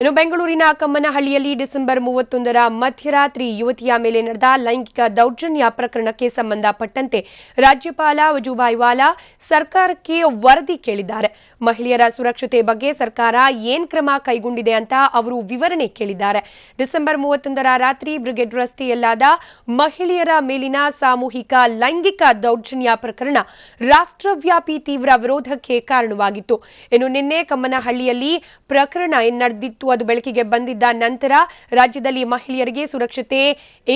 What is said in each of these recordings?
ಇನ್ನು ಬೆಂಗಳೂರಿನ ಕಮ್ಮನಹಳ್ಳಿಯಲ್ಲಿ ಡಿಸೆಂಬರ್ 31ರ ಮಧ್ಯರಾತ್ರಿ ಯುವತಿಯ ಮೇಲೆ ನಡೆದ ಲೈಂಗಿಕ ದೌರ್ಜನ್ಯ ಪ್ರಕರಣಕ್ಕೆ ಸಂಬಂಧಪಟ್ಟಂತೆ ರಾಜ್ಯಪಾಲ ವಜೂಭಾಯಿ ವಾಲಾ ಸರ್ಕಾರಕ್ಕೆ ವರದಿ ಕೇಳಿದ್ದಾರೆ. ಮಹಿಳೆಯರ ಸುರಕ್ಷತೆ ಬಗ್ಗೆ ಸರ್ಕಾರ ಏನ್ ಕ್ರಮ ಕೈಗೊಂಡಿದೆ ಅಂತ ಅವರು ವಿವರಣೆ ಕೇಳಿದ್ದಾರೆ. ಡಿಸೆಂಬರ್ 31ರ ರಾತ್ರಿ ಬ್ರಿಗೇಡ್ ರಸ್ತೆಯಲ್ಲಾದ ಮಹಿಳೆಯರ ಮೇಲಿನ ಸಾಮೂಹಿಕ ಲೈಂಗಿಕ ದೌರ್ಜನ್ಯ ಪ್ರಕರಣ ರಾಷ್ಟ್ರವ್ಯಾಪಿ ತೀವ್ರ ವಿರೋಧಕ್ಕೆ ಕಾರಣವಾಗಿತ್ತು. ಇನ್ನು ನಿನ್ನೆ ಕಮ್ಮನಹಳ್ಳಿಯಲ್ಲಿ ಪ್ರಕರಣ ನಡೆದಿತ್ತು. ಅದು ಬೆಳಕಿಗೆ ಬಂದಿದ್ದ ನಂತರ ರಾಜ್ಯದಲ್ಲಿ ಮಹಿಳೆಯರಿಗೆ ಸುರಕ್ಷತೆ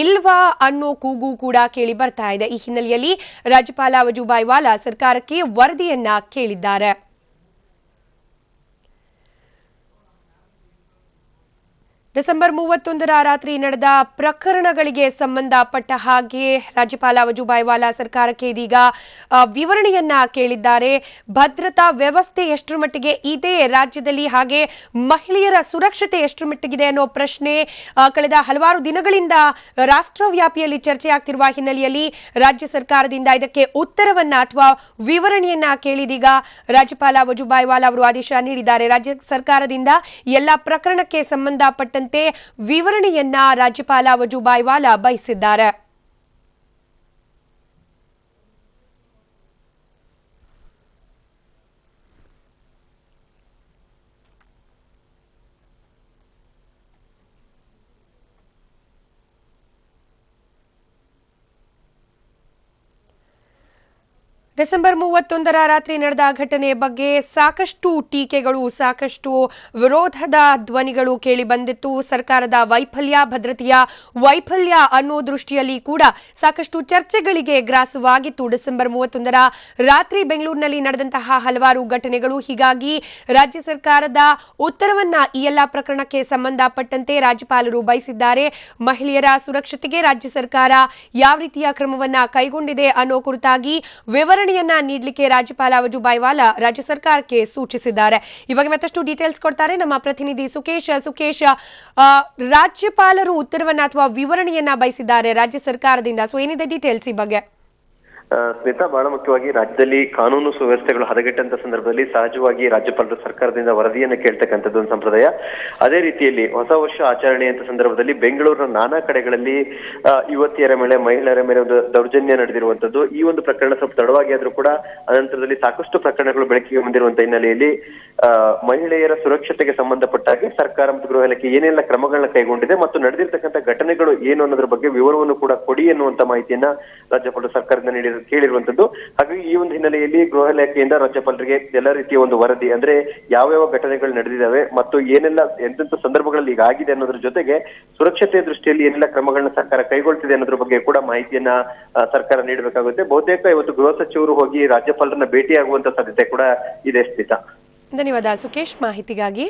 ಇಲ್ವಾ ಅನ್ನೋ ಕೂಗು ಕೂಡ ಕೇಳಿ ಬರ್ತಾ ಇದೆ. ಈ ಹಿನ್ನೆಲೆಯಲ್ಲಿ ರಾಜ್ಯಪಾಲ ವಜೂಭಾಯಿ ವಾಲಾ ಸರ್ಕಾರಕ್ಕೆ ವರದಿಯನ್ನ ಕೇಳಿದ್ದಾರೆ. ಡಿಸೆಂಬರ್ 31ರ ರಾತ್ರಿ ನಡೆದ ಪ್ರಕರಣಗಳಿಗೆ ಸಂಬಂಧಪಟ್ಟ ಹಾಗೆ ರಾಜ್ಯಪಾಲ ವಜೂಭಾಯಿ ವಾಲಾ ಸರ್ಕಾರಕ್ಕೆ ಇದೀಗ ವಿವರಣೆಯನ್ನ ಕೇಳಿದ್ದಾರೆ. ಭದ್ರತಾ ವ್ಯವಸ್ಥೆ ಎಷ್ಟರ ಮಟ್ಟಿಗೆ ಇದೆ ರಾಜ್ಯದಲ್ಲಿ, ಹಾಗೆ ಮಹಿಳೆಯರ ಸುರಕ್ಷತೆ ಎಷ್ಟರ ಮಟ್ಟಿಗಿದೆ ಅನ್ನೋ ಪ್ರಶ್ನೆ ಕಳೆದ ಹಲವಾರು ದಿನಗಳಿಂದ ರಾಷ್ಟ್ರವ್ಯಾಪಿಯಲ್ಲಿ ಚರ್ಚೆ ಆಗ್ತಿರುವ ಹಿನ್ನೆಲೆಯಲ್ಲಿ ರಾಜ್ಯ ಸರ್ಕಾರದಿಂದ ಇದಕ್ಕೆ ಉತ್ತರವನ್ನ ಅಥವಾ ವಿವರಣೆಯನ್ನ ಕೇಳಿದೀಗ ರಾಜ್ಯಪಾಲ ವಜೂಭಾಯಿ ವಾಲಾ ಅವರು ಆದೇಶ ನೀಡಿದ್ದಾರೆ. ರಾಜ್ಯ ಸರ್ಕಾರದಿಂದ ಎಲ್ಲ ಪ್ರಕರಣಕ್ಕೆ ಸಂಬಂಧಪಟ್ಟ ವಿವರಣೆಯನ್ನ ರಾಜ್ಯಪಾಲ ವಜೂಭಾಯಿ ವಾಲಾ ಬಯಸಿದ್ದಾರೆ. ಡಿಸೆಂಬರ್ 31ರ ರಾತ್ರಿ ನಡೆದ ಘಟನೆ ಬಗ್ಗೆ ಸಾಕಷ್ಟು ಟೀಕೆಗಳು, ಸಾಕಷ್ಟು ವಿರೋಧದ ಧ್ವನಿಗಳು ಕೇಳಿ ಬಂದಿತ್ತು. ಸರ್ಕಾರದ ವೈಫಲ್ಯ, ಭದ್ರತೆಯ ವೈಫಲ್ಯ ಅನ್ನೋ ದೃಷ್ಟಿಯಲ್ಲಿ ಕೂಡ ಸಾಕಷ್ಟು ಚರ್ಚೆಗಳಿಗೆ ಗ್ರಾಸವಾಗಿತ್ತು ಡಿಸೆಂಬರ್ 31ರ ರಾತ್ರಿ ಬೆಂಗಳೂರಿನಲ್ಲಿ ನಡೆದಂತಹ ಹಲವಾರು ಘಟನೆಗಳು. ಹೀಗಾಗಿ ರಾಜ್ಯ ಸರ್ಕಾರದ ಉತ್ತರವನ್ನ ಈ ಎಲ್ಲ ಪ್ರಕರಣಕ್ಕೆ ಸಂಬಂಧಪಟ್ಟಂತೆ ರಾಜ್ಯಪಾಲರು ಬಯಸಿದ್ದಾರೆ. ಮಹಿಳೆಯರ ಸುರಕ್ಷತೆಗೆ ರಾಜ್ಯ ಸರ್ಕಾರ ಯಾವ ರೀತಿಯ ಕ್ರಮವನ್ನ ಕೈಗೊಂಡಿದೆ ಅನ್ನೋ ಕುರಿತಾಗಿ ವಿವರಣೆಯನ್ನ ನೀಡಲಿಕ್ಕೆ ರಾಜ್ಯಪಾಲ ವಜೂಭಾಯಿ ವಾಲಾ ರಾಜ್ಯ ಸರ್ಕಾರಕ್ಕೆ ಸೂಚಿಸಿದ್ದಾರೆ. ಈ ಬಗ್ಗೆ ಮತ್ತಷ್ಟು ಡೀಟೇಲ್ಸ್ ಕೊಡ್ತಾರೆ ನಮ್ಮ ಪ್ರತಿನಿಧಿ ಸುಕೇಶ್. ರಾಜ್ಯಪಾಲರು ಉತ್ತರವನ್ನ ಅಥವಾ ವಿವರಣೆಯನ್ನ ಬಯಸಿದ್ದಾರೆ ರಾಜ್ಯ ಸರ್ಕಾರದಿಂದ. ಸೊ ಏನಿದೆ ಡೀಟೇಲ್ಸ್ ಈ ಬಗ್ಗೆ? ಸ್ಮಿತಾ, ಬಹಳ ಮುಖ್ಯವಾಗಿ ರಾಜ್ಯದಲ್ಲಿ ಕಾನೂನು ಸುವ್ಯವಸ್ಥೆಗಳು ಹದಗೆಟ್ಟಂತ ಸಂದರ್ಭದಲ್ಲಿ ಸಹಜವಾಗಿ ರಾಜ್ಯಪಾಲರು ಸರ್ಕಾರದಿಂದ ವರದಿಯನ್ನು ಕೇಳ್ತಕ್ಕಂಥದ್ದು ಒಂದು ಸಂಪ್ರದಾಯ. ಅದೇ ರೀತಿಯಲ್ಲಿ ಹೊಸ ವರ್ಷ ಆಚರಣೆಯಂತ ಸಂದರ್ಭದಲ್ಲಿ ಬೆಂಗಳೂರಿನ ನಾನಾ ಕಡೆಗಳಲ್ಲಿ ಯುವತಿಯರ ಮೇಲೆ, ಮಹಿಳೆಯರ ಮೇಲೆ ಒಂದು ದೌರ್ಜನ್ಯ ನಡೆದಿರುವಂತದ್ದು. ಈ ಒಂದು ಪ್ರಕರಣ ಸ್ವಲ್ಪ ತಡವಾಗಿ ಆದ್ರೂ ಕೂಡ ಅನಂತರದಲ್ಲಿ ಸಾಕಷ್ಟು ಪ್ರಕರಣಗಳು ಬೆಳಕಿಗೆ ಬಂದಿರುವಂತ ಹಿನ್ನೆಲೆಯಲ್ಲಿ ಮಹಿಳೆಯರ ಸುರಕ್ಷತೆಗೆ ಸಂಬಂಧಪಟ್ಟಾಗೆ ಸರ್ಕಾರ ಮತ್ತು ಗೃಹ ಇಲಾಖೆ ಏನೆಲ್ಲ ಕ್ರಮಗಳನ್ನ ಕೈಗೊಂಡಿದೆ ಮತ್ತು ನಡೆದಿರ್ತಕ್ಕಂಥ ಘಟನೆಗಳು ಏನು ಅನ್ನೋದ್ರ ಬಗ್ಗೆ ವಿವರವನ್ನು ಕೂಡ ಕೊಡಿ ಎನ್ನುವಂತ ಮಾಹಿತಿಯನ್ನ ರಾಜ್ಯಪಾಲರು ಸರ್ಕಾರದಿಂದ ಕೇಳಿರುವಂತದ್ದು. ಹಾಗಾಗಿ ಈ ಒಂದು ಹಿನ್ನೆಲೆಯಲ್ಲಿ ಗೃಹ ಇಲಾಖೆಯಿಂದ ರಾಜ್ಯಪಾಲರಿಗೆ ಎಲ್ಲ ರೀತಿಯ ಒಂದು ವರದಿ, ಅಂದ್ರೆ ಯಾವ ಘಟನೆಗಳು ನಡೆದಿದ್ದಾವೆ ಮತ್ತು ಏನೆಲ್ಲ ಎಂತೆಂಥ ಸಂದರ್ಭಗಳಲ್ಲಿ ಈಗ ಆಗಿದೆ ಅನ್ನೋದ್ರ ಜೊತೆಗೆ ಸುರಕ್ಷತೆಯ ದೃಷ್ಟಿಯಲ್ಲಿ ಏನೆಲ್ಲ ಕ್ರಮಗಳನ್ನ ಸರ್ಕಾರ ಕೈಗೊಳ್ತಿದೆ ಅನ್ನೋದ್ರ ಬಗ್ಗೆ ಕೂಡ ಮಾಹಿತಿಯನ್ನ ಸರ್ಕಾರ ನೀಡಬೇಕಾಗುತ್ತೆ. ಬಹುತೇಕ ಇವತ್ತು ಗೃಹ ಸಚಿವರು ಹೋಗಿ ರಾಜ್ಯಪಾಲರನ್ನ ಭೇಟಿಯಾಗುವಂತ ಸಾಧ್ಯತೆ ಕೂಡ ಇದೆ. ಸ್ಮಿತಾ, ಧನ್ಯವಾದ ಸುಕೇಶ್ ಮಾಹಿತಿಗಾಗಿ.